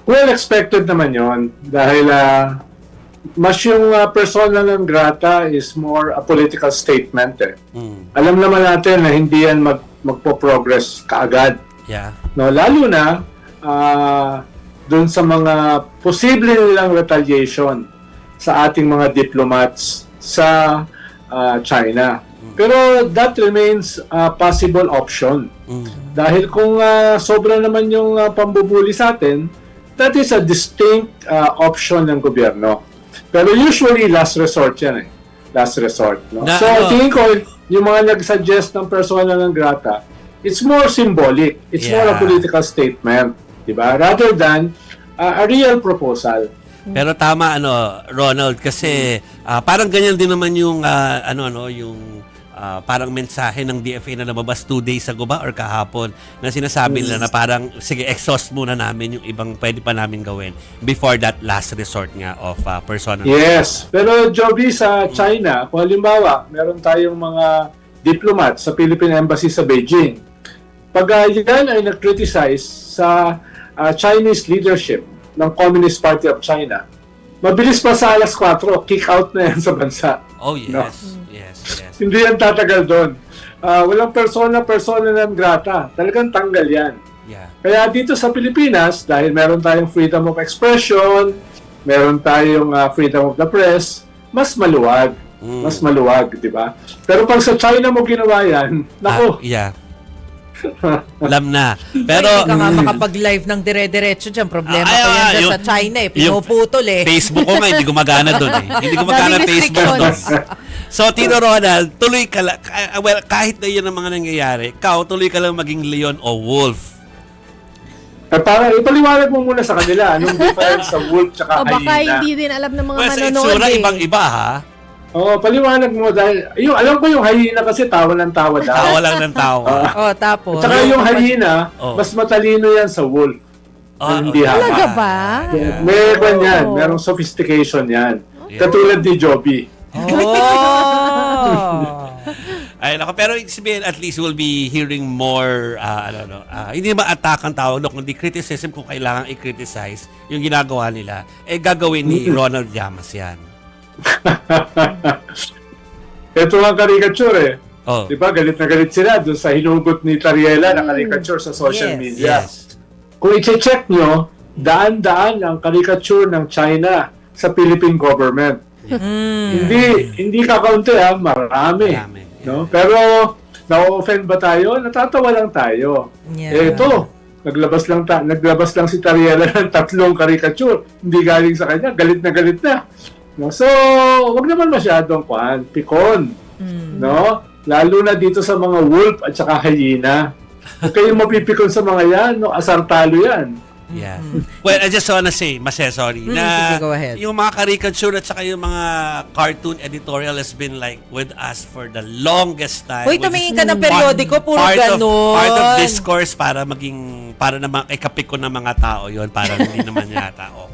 Well, expected naman yon dahil mas yung persona non grata is more a political statement eh. Alam naman natin na hindi yan magpo-progress kaagad. Yeah. No, lalo na dun sa mga posible nilang retaliation sa ating mga diplomats sa China. Pero that remains a possible option. Dahil kung sobra naman yung pambubuli sa atin, that is a distinct option ng gobyerno. Pero usually, last resort yan eh. Last resort. No? So, tingin ko, yung mga nag-suggest ng persona ng grata, it's more symbolic. It's more a political statement. Diba? Rather than a real proposal. Pero tama, Ronald, kasi parang ganyan din naman yung, yung parang mensahe ng DFA na lumabas 2 days ago ba or kahapon na sinasabi nila na parang, sige, exhaust muna namin yung ibang pwede pa namin gawin before that last resort nga of personal. Yes. Pero, Joby, sa China, kung halimbawa, meron tayong mga diplomat sa Philippine Embassy sa Beijing. Pag yan ay nag-criticize sa Chinese leadership ng Communist Party of China, mabilis pa sa alas 4, kick out na yan sa bansa. Oh, yes. No? Yes. Hindi yan tatagal doon. Walang persona non grata. Talagang tanggal yan. Yeah. Kaya dito sa Pilipinas, dahil meron tayong freedom of expression, meron tayong freedom of the press, mas maluwag. Mas maluwag, di ba? Pero pag sa China mo ginawa yan, naku. Yeah. Alam na. Pero hindi ka nga makapag-live ng dire-diretso dyan. Problema ko yan dyan sa China eh. Pinuputol eh. Facebook ko nga, hindi gumagana doon eh. Hindi gumagana Daming Facebook doon. restrictions. So, Tito Ronald, tuloy ka lang. Well, kahit na yun ang mga nangyayari, tuloy ka lang maging leon o wolf. Para ipaliwanag mo muna sa kanila anong difference sa wolf tsaka O baka hyena. hindi din alam ng mga Well, sa manonood itsura, eh. ibang-iba ha. Oo, paliwanag mo dahil alam ko yung hyena kasi tawa ng tawa daw. Tawa lang ng tawa. Tapos. Tsaka yung hyena, Oh. mas matalino yan sa wolf. Hindi Talaga haba. ba? Meron yan, merong sophistication yan. Yeah. Katulad ni Joby. Ay, nako, pero sabihin, at least we'll be hearing more, hindi naman attack ang tawag, kundi criticism kung kailangan i-criticize yung ginagawa nila, gagawin ni Ronald Llamas yan. Ito ang caricature eh. Oh. Di ba, galit na galit sila doon sa hinugot ni Tariela na caricature sa social Yes. media. Yes. Kung i-check nyo, daan-daan ang caricature ng China sa Philippine government. Hindi kakaunti marami. No? Pero na-offend ba tayo? Natatawa lang tayo. Yeah. Ito, naglabas lang si Tariela ng 3 caricature. Hindi galing sa kanya, galit na. No? So, wag naman masyadong pikon. No? Lalo na dito sa mga wolf at saka hyena. Huwag kayong mapipikon sa mga yan, no? Asar talo yan. Yeah. Well, I just wanna say, sorry, na sige, go ahead. yung mga caricature at saka yung mga cartoon editorial has been like with us for the longest time. Uy, tumingin ka ng periodiko, puro part of ganon. discourse para na ikapik ko ng mga tao yon para hindi naman yata okay.